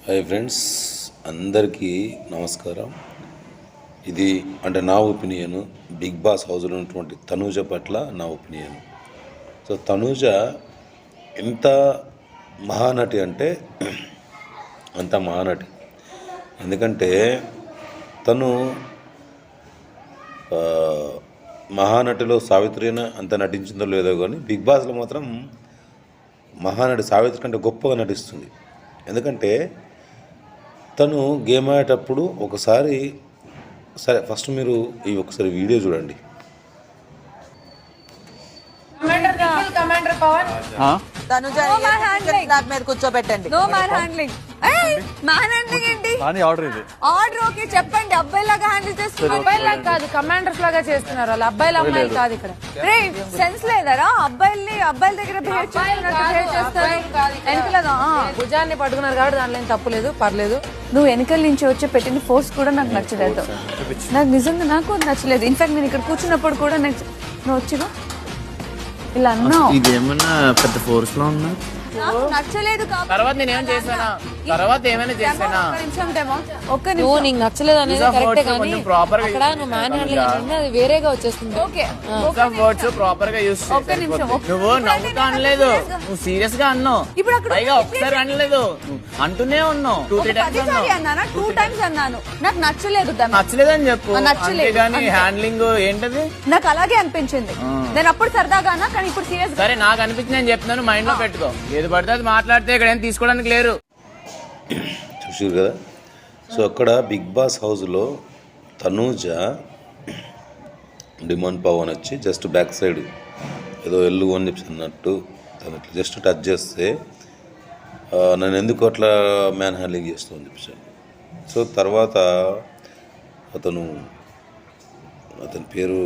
Hi friends, అందరికీ నమస్కారం. ఇది అంటే నా ఒపీనియను, బిగ్ బాస్ హౌస్లో ఉన్నటువంటి తనూజ పట్ల నా ఒపీనియన్. సో తనూజ ఎంత మహానటి అంటే అంత మహానటి. ఎందుకంటే తను మహానటిలో సావిత్రిన అంత నటించిందో లేదో కానీ బిగ్ బాస్లో మాత్రం మహానటి సావిత్రి కంటే గొప్పగా నటిస్తుంది. ఎందుకంటే తను గేమ్ ఆడేటప్పుడు ఒకసారి సరే ఫస్ట్ మీరు ఈ ఒకసారి వీడియో చూడండి. కూర్చోబెట్టండి. ఆర్డర్ ఓకే చెప్పండి. అబ్బాయి లాగా హ్యాండిల్ చేస్తున్నారు. అబ్బాయి లాగా కాదు, కమాండర్స్ లాగా చేస్తున్నారు వాళ్ళు. అబ్బాయిలు అమ్మాయిలు కాదు. ఇక్కడ సెన్స్ లేదరా? అబ్బాయిల దగ్గర బిహేవ్ చేస్తారు. వెనకలేదా భుజాన్ని పట్టుకున్నారు కాబట్టి దాంట్లో ఏం తప్పు లేదు, పర్లేదు. నువ్వు వెనకల నుంచి వచ్చి పెట్టిన ఫోర్స్ కూడా నాకు నచ్చలేదు. నాకు నిజంగా నాకు నచ్చలేదు. ఇన్ఫాక్ట్ నేను ఇక్కడ కూర్చున్నప్పుడు కూడా నువ్వు వచ్చిగా ఇలా అన్నావు. ఇదేమన్నా పెద్ద ఫోర్స్ లో ఉన్నా నచ్చలేదు. తర్వాత నేనేం చేశానా? తర్వాత ఏమైనా చేశానా? నువ్వు నీకు నచ్చలేదు అనేది కరెక్టే, కానీ అక్కడ నువ్వు మ్యాన్ హ్యాండ్లింగ్ అంటే అది వేరేగా వచ్చేస్తుంది. ప్రాపర్ గా యూస్ నువ్వు నవ్వుతా అనలేదు, నువ్వు సీరియస్ గా అన్నావు. ఇప్పుడు పైగా ఒకసారి అనలేదు, అంటూనే ఉన్నావు. 2-3 టైమ్స్ అన్నాను. నాకు నచ్చలేదని చెప్పు. నచ్చలేదు కానీ హ్యాండ్లింగ్ ఏంటది? నాకు అలాగే అనిపించింది. నేను అప్పుడు సరదాగా అన్నా, కానీ ఇప్పుడు సీరియస్. సరే, నాకు అనిపించింది నేను చెప్తున్నాను, మైండ్ లో పెట్టుకో. ఏది పడితే అది మాట్లాడితే ఇక్కడ ఏం తీసుకోవడానికి లేరు. చూసారు కదా. సో అక్కడ బిగ్ బాస్ హౌస్లో తనూజ డిమాండ్ పవన్ వచ్చి జస్ట్ బ్యాక్ సైడ్ ఏదో ఎల్లు అని చెప్పి అన్నట్టు తను ఇట్లా జస్ట్ టచ్ చేస్తే నన్ను ఎందుకు అట్లా మ్యాన్ హ్యాండ్లింగ్ చేస్తామని చెప్పాను. సో తర్వాత అతని పేరు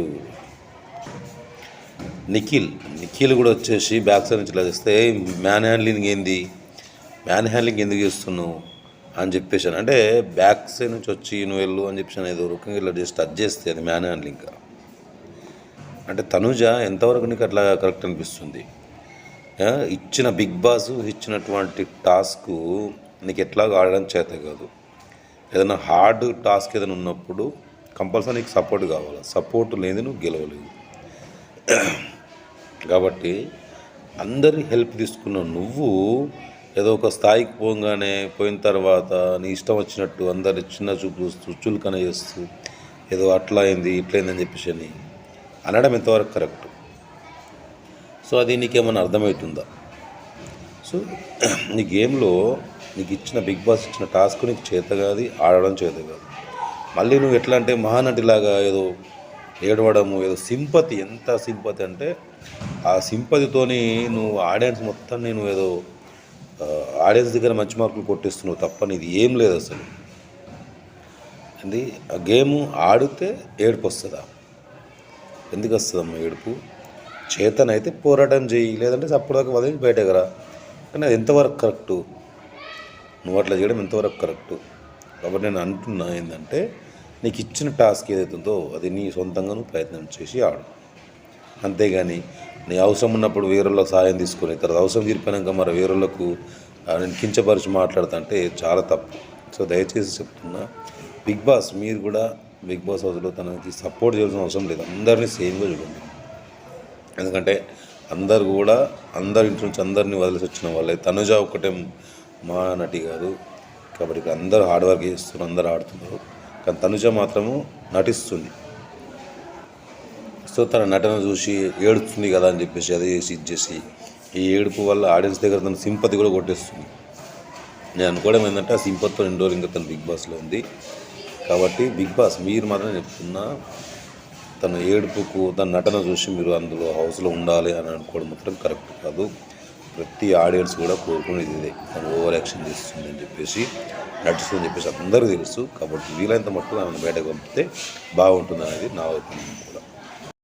నిఖిల్ కూడా వచ్చేసి బ్యాక్ సైడ్ నుంచి ఇలా చేస్తే మ్యాన్ హ్యాండ్లింగ్ ఎందుకు చేస్తున్నావు అని చెప్పేసాను. అంటే బ్యాక్ సైడ్ నుంచి వచ్చి నువ్వు వెళ్ళు అని చెప్పేసాను. ఏదో రకంగా ఇలా జస్ట్ టచ్ చేస్తే అది మ్యాన్ హ్యాండ్లింగ్. అంటే తనూజ ఎంతవరకు నీకు అట్లా కరెక్ట్ అనిపిస్తుంది? ఇచ్చిన బిగ్ బాస్ ఇచ్చినటువంటి టాస్క్ నీకు ఎట్లాగో ఆడడం చేత కాదు. ఏదైనా హార్డ్ టాస్క్ ఏదైనా ఉన్నప్పుడు కంపల్సరీ నీకు సపోర్ట్ కావాలి. సపోర్ట్ లేని నువ్వు గెలవలేవు. కాబట్టి అందరి హెల్ప్ తీసుకున్న నువ్వు ఏదో ఒక స్థాయికి పోయిన తర్వాత నీ ఇష్టం వచ్చినట్టు అందరి చిన్న చూపు చులకన చేస్తూ ఏదో అట్లా అయింది ఇట్లయిందని చెప్పేసి అని అనడం ఎంతవరకు కరెక్ట్? సో అది నీకేమన్నా అర్థమవుతుందా? సో నీ గేమ్లో నీకు ఇచ్చిన బిగ్ బాస్ ఇచ్చిన టాస్క్ నీకు చేత కాదు, ఆడడం చేత కాదు. మళ్ళీ నువ్వు ఎట్లా అంటే మహానటిలాగా ఏదో ఏడవడము, ఏదో సింపతి. ఎంత సింపతి అంటే ఆ సింపతితోని నువ్వు ఆడియన్స్ మొత్తం నేను ఏదో ఆడియన్స్ దగ్గర మంచి మార్కులు కొట్టిస్తున్నావు తప్ప నీది ఏం లేదు అసలు. అది ఆ గేము ఆడితే ఏడుపు వస్తుందా? ఎందుకు వస్తుందమ్మా ఏడుపు? చేతనైతే పోరాటం చేయి, లేదంటే అప్పటిదాకా వదిలి బయటకు రా. కానీ అది ఎంతవరకు కరెక్టు? నువ్వు అట్లా చేయడం ఎంతవరకు కరెక్టు? కాబట్టి నేను అంటున్నా ఏంటంటే నీకు ఇచ్చిన టాస్క్ ఏదైతుందో అది నీ సొంతంగా నువ్వు ప్రయత్నం చేసి ఆడు. అంతేగాని నీ అవసరం ఉన్నప్పుడు వేరేళ్ళకి సాయం తీసుకొని తర్వాత అవసరం తీరిపోయినాక మరి వేరేళ్ళకు నేను కించపరిచి మాట్లాడుతా అంటే చాలా తప్పు. సో దయచేసి చెప్తున్నా, బిగ్ బాస్ మీరు కూడా బిగ్ బాస్ హౌస్లో తనకి సపోర్ట్ చేయాల్సిన అవసరం లేదు. అందరినీ సేమ్గా చూడండి. ఎందుకంటే అందరి ఇంటి నుంచి అందరినీ వదిలేసి వచ్చిన వాళ్ళే. తనుజ ఒక్కటే మా నటి కాదు. కాబట్టి ఇక్కడ అందరూ హార్డ్ వర్క్ చేస్తున్నారు, అందరూ ఆడుతున్నారు. కానీ తనుజ మాత్రము నటిస్తుంది. సో తన నటన చూసి ఏడుస్తుంది కదా అని చెప్పేసి అదే చేసి ఇది చేసి ఈ ఏడుపు వల్ల ఆడియన్స్ దగ్గర తన సింపతి కూడా కొట్టేస్తుంది. నేను అనుకోవడం ఏంటంటే ఆ సింపతితో ఇండోర్ ఇంకా తను బిగ్ బాస్లో ఉంది. కాబట్టి బిగ్ బాస్ మీరు మాత్రం చెప్తున్నా, తన ఏడుపుకు తన నటన చూసి మీరు అందులో హౌస్లో ఉండాలి అని అనుకోవడం మాత్రం కరెక్ట్ కాదు. ప్రతి ఆడియన్స్ కూడా కోరుకునేది ఇదే, తను ఓవర్ యాక్షన్ చేస్తుంది అని చెప్పేసి నటిస్తుందని చెప్పేసి అందరికీ తెలుసు. కాబట్టి వీలైనంత మట్టుకు ఆమెను బయటకు పంపితే బాగుంటుంది అనేది నా ఒపీనియన్.